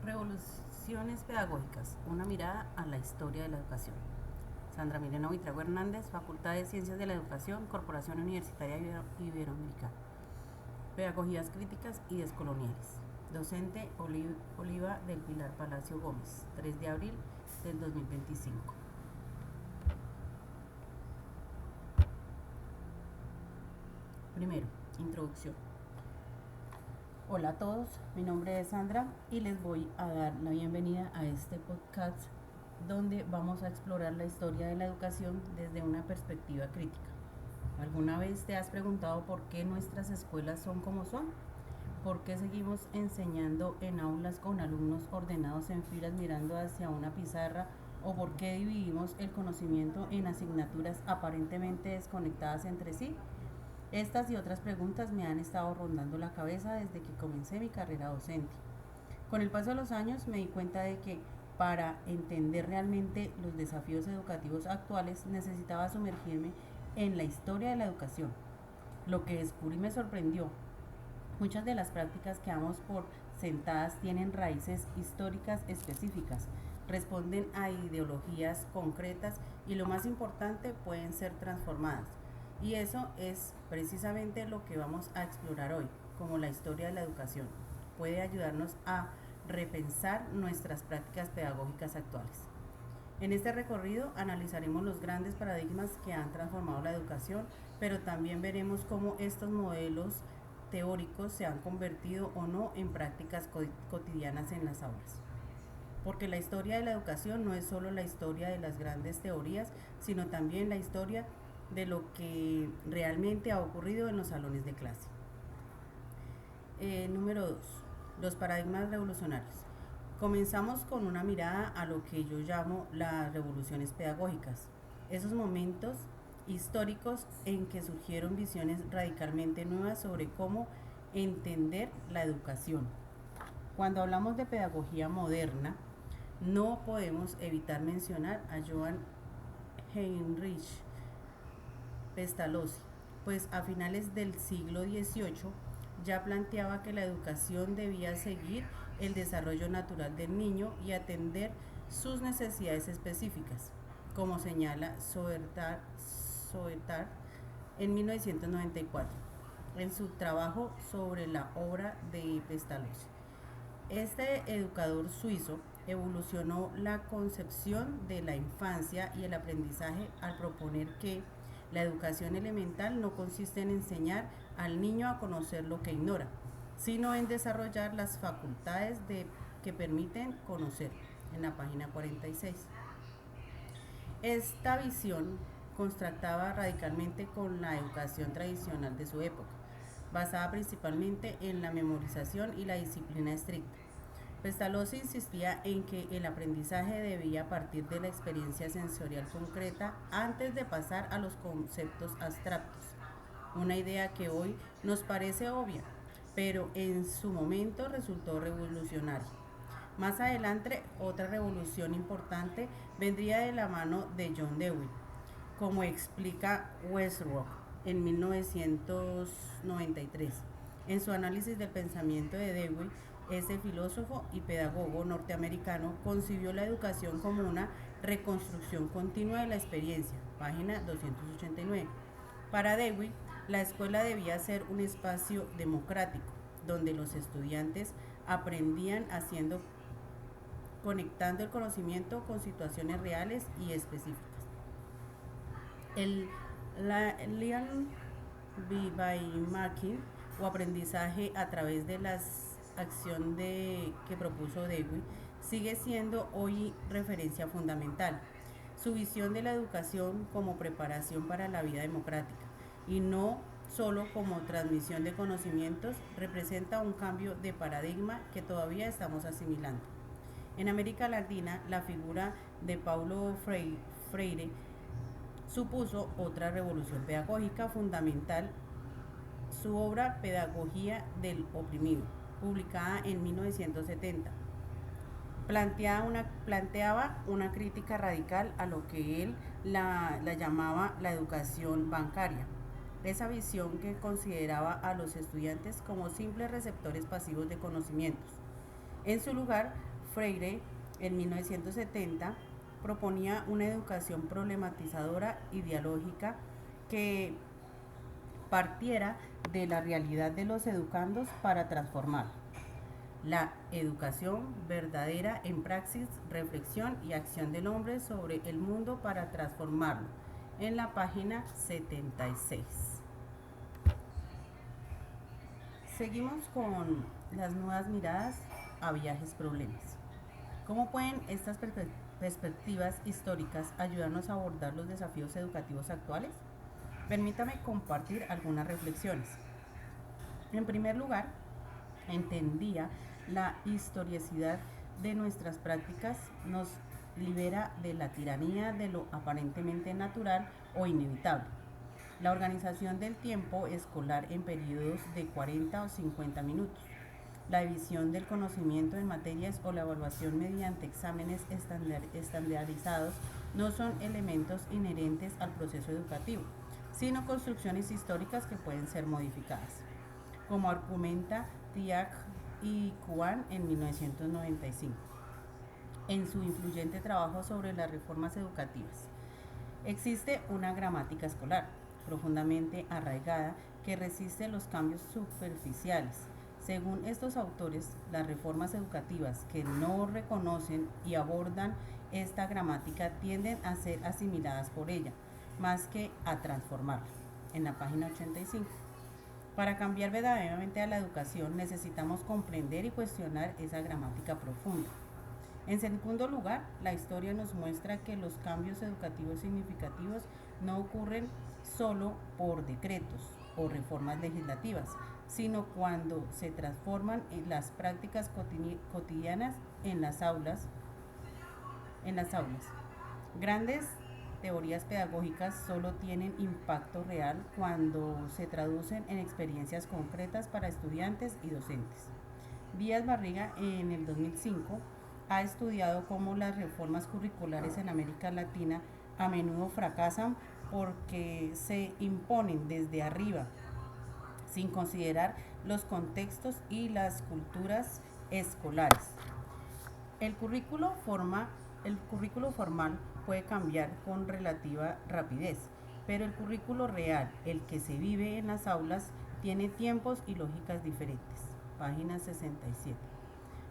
Revoluciones pedagógicas, una mirada a la historia de la educación. Sandra Milena Buitrago Hernández, Facultad de Ciencias de la Educación, Corporación Universitaria Iberoamericana. Pedagogías críticas y descoloniales. Docente Oliva del Pilar Palacio Gómez, 3 de abril del 2025. Primero, introducción. Hola a todos, mi nombre es Sandra y les voy a dar la bienvenida a este podcast donde vamos a explorar la historia de la educación desde una perspectiva crítica. ¿Alguna vez te has preguntado por qué nuestras escuelas son como son? ¿Por qué seguimos enseñando en aulas con alumnos ordenados en filas mirando hacia una pizarra? ¿O por qué dividimos el conocimiento en asignaturas aparentemente desconectadas entre sí? Estas y otras preguntas me han estado rondando la cabeza desde que comencé mi carrera docente. Con el paso de los años me di cuenta de que para entender realmente los desafíos educativos actuales necesitaba sumergirme en la historia de la educación. Lo que descubrí me sorprendió. Muchas de las prácticas que damos por sentadas tienen raíces históricas específicas, responden a ideologías concretas y lo más importante, pueden ser transformadas. Y eso es precisamente lo que vamos a explorar hoy, como la historia de la educación. Puede ayudarnos a repensar nuestras prácticas pedagógicas actuales. En este recorrido analizaremos los grandes paradigmas que han transformado la educación, pero también veremos cómo estos modelos teóricos se han convertido o no en prácticas cotidianas en las aulas. Porque la historia de la educación no es solo la historia de las grandes teorías, sino también la historia de lo que realmente ha ocurrido en los salones de clase. Número 2. Los paradigmas revolucionarios. Comenzamos con una mirada a lo que yo llamo las revoluciones pedagógicas, esos momentos históricos en que surgieron visiones radicalmente nuevas sobre cómo entender la educación. Cuando hablamos de pedagogía moderna, no podemos evitar mencionar a Johann Heinrich Pestalozzi, pues a finales del siglo XVIII ya planteaba que la educación debía seguir el desarrollo natural del niño y atender sus necesidades específicas, como señala Soetar en 1994, en su trabajo sobre la obra de Pestalozzi. Este educador suizo evolucionó la concepción de la infancia y el aprendizaje al proponer que la educación elemental no consiste en enseñar al niño a conocer lo que ignora, sino en desarrollar las facultades que permiten conocer, en la página 46. Esta visión contrastaba radicalmente con la educación tradicional de su época, basada principalmente en la memorización y la disciplina estricta. Pestalozzi insistía en que el aprendizaje debía partir de la experiencia sensorial concreta antes de pasar a los conceptos abstractos, una idea que hoy nos parece obvia, pero en su momento resultó revolucionaria. Más adelante, otra revolución importante vendría de la mano de John Dewey, como explica Westrock en 1993. En su análisis del pensamiento de Dewey, este filósofo y pedagogo norteamericano concibió la educación como una reconstrucción continua de la experiencia, página 289. Para Dewey, la escuela debía ser un espacio democrático, donde los estudiantes aprendían conectando el conocimiento con situaciones reales y específicas. El Learning by Marking o aprendizaje a través de la acción que propuso Dewey sigue siendo hoy referencia fundamental. Su visión de la educación como preparación para la vida democrática y no solo como transmisión de conocimientos representa un cambio de paradigma que todavía estamos asimilando. En América Latina, la figura de Paulo Freire supuso otra revolución pedagógica fundamental. Su obra Pedagogía del Oprimido, publicada en 1970, planteaba una crítica radical a lo que él la llamaba la educación bancaria, esa visión que consideraba a los estudiantes como simples receptores pasivos de conocimientos. En su lugar, Freire, en 1970, proponía una educación problematizadora y dialógica que partiera de la realidad de los educandos para transformar. La educación verdadera en praxis, reflexión y acción del hombre sobre el mundo para transformarlo, en la página 76. Seguimos con las nuevas miradas a viajes problemas. ¿Cómo pueden estas perspectivas históricas ayudarnos a abordar los desafíos educativos actuales? Permítame compartir algunas reflexiones. En primer lugar, entendía la historicidad de nuestras prácticas nos libera de la tiranía de lo aparentemente natural o inevitable. La organización del tiempo escolar en periodos de 40 o 50 minutos. La división del conocimiento en materias o la evaluación mediante exámenes estandarizados no son elementos inherentes al proceso educativo, sino construcciones históricas que pueden ser modificadas. Como argumenta Diak y Kuan en 1995, en su influyente trabajo sobre las reformas educativas. Existe una gramática escolar profundamente arraigada que resiste los cambios superficiales. Según estos autores, las reformas educativas que no reconocen y abordan esta gramática tienden a ser asimiladas por ella, más que a transformarla. En la página 85. Para cambiar verdaderamente a la educación necesitamos comprender y cuestionar esa gramática profunda. En segundo lugar, la historia nos muestra que los cambios educativos significativos no ocurren solo por decretos o reformas legislativas, sino cuando se transforman en las prácticas cotidianas en las aulas. Grandes teorías pedagógicas solo tienen impacto real cuando se traducen en experiencias concretas para estudiantes y docentes. Díaz Barriga, en el 2005, ha estudiado cómo las reformas curriculares en América Latina a menudo fracasan porque se imponen desde arriba, sin considerar los contextos y las culturas escolares. El currículo formal puede cambiar con relativa rapidez, pero el currículo real, el que se vive en las aulas, tiene tiempos y lógicas diferentes. Página 67.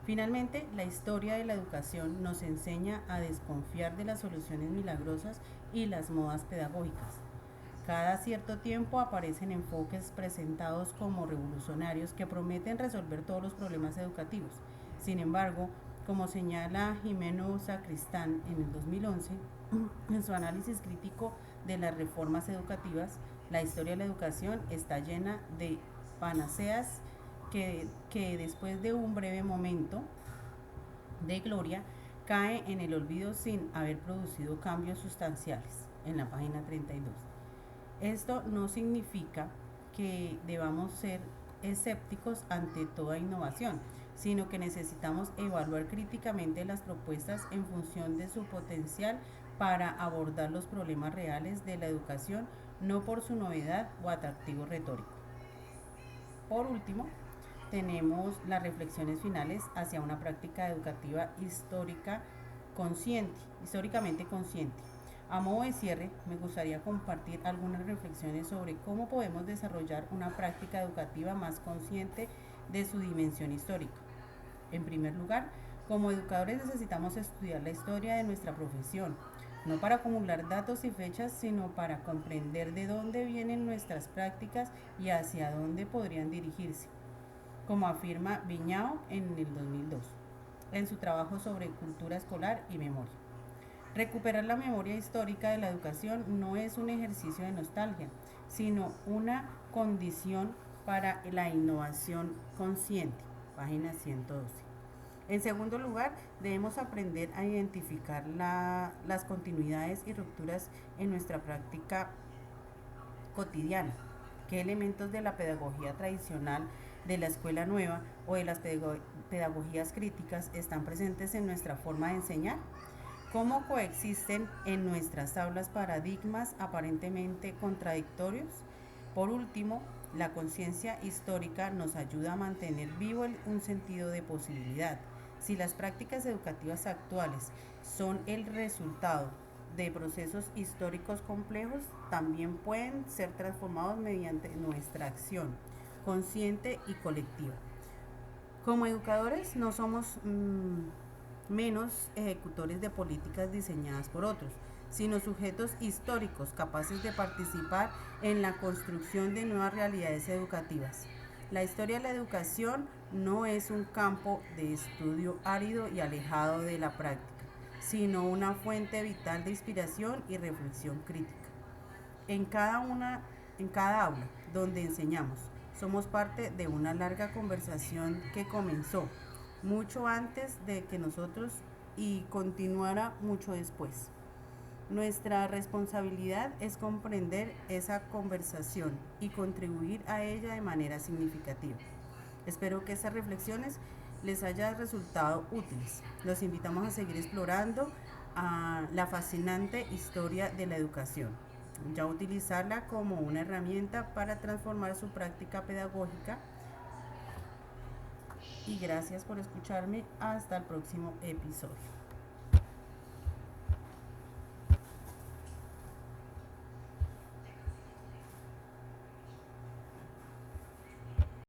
Finalmente, la historia de la educación nos enseña a desconfiar de las soluciones milagrosas y las modas pedagógicas. Cada cierto tiempo aparecen enfoques presentados como revolucionarios que prometen resolver todos los problemas educativos. Sin embargo, como señala Jimeno Sacristán en el 2011, en su análisis crítico de las reformas educativas, la historia de la educación está llena de panaceas que después de un breve momento de gloria cae en el olvido sin haber producido cambios sustanciales. En la página 32. Esto no significa que debamos ser escépticos ante toda innovación, sino que necesitamos evaluar críticamente las propuestas en función de su potencial para abordar los problemas reales de la educación, no por su novedad o atractivo retórico. Por último, tenemos las reflexiones finales hacia una práctica educativa históricamente consciente. A modo de cierre, me gustaría compartir algunas reflexiones sobre cómo podemos desarrollar una práctica educativa más consciente de su dimensión histórica. En primer lugar, como educadores necesitamos estudiar la historia de nuestra profesión, no para acumular datos y fechas, sino para comprender de dónde vienen nuestras prácticas y hacia dónde podrían dirigirse, como afirma Viñao en el 2002, en su trabajo sobre cultura escolar y memoria. Recuperar la memoria histórica de la educación no es un ejercicio de nostalgia, sino una condición para la innovación consciente. Página 112. En segundo lugar, debemos aprender a identificar las continuidades y rupturas en nuestra práctica cotidiana. ¿Qué elementos de la pedagogía tradicional, de la escuela nueva o de las pedagogías críticas están presentes en nuestra forma de enseñar? ¿Cómo coexisten en nuestras aulas paradigmas aparentemente contradictorios? Por último, la conciencia histórica nos ayuda a mantener vivo un sentido de posibilidad, Si las prácticas educativas actuales son el resultado de procesos históricos complejos, también pueden ser transformados mediante nuestra acción consciente y colectiva. Como educadores no somos menos ejecutores de políticas diseñadas por otros, sino sujetos históricos capaces de participar en la construcción de nuevas realidades educativas. La historia de la educación no es un campo de estudio árido y alejado de la práctica, sino una fuente vital de inspiración y reflexión crítica. En cada aula donde enseñamos, somos parte de una larga conversación que comenzó mucho antes de que nosotros y continuara mucho después. Nuestra responsabilidad es comprender esa conversación y contribuir a ella de manera significativa. Espero que estas reflexiones les hayan resultado útiles. Los invitamos a seguir explorando la fascinante historia de la educación, ya utilizarla como una herramienta para transformar su práctica pedagógica. Y gracias por escucharme. Hasta el próximo episodio.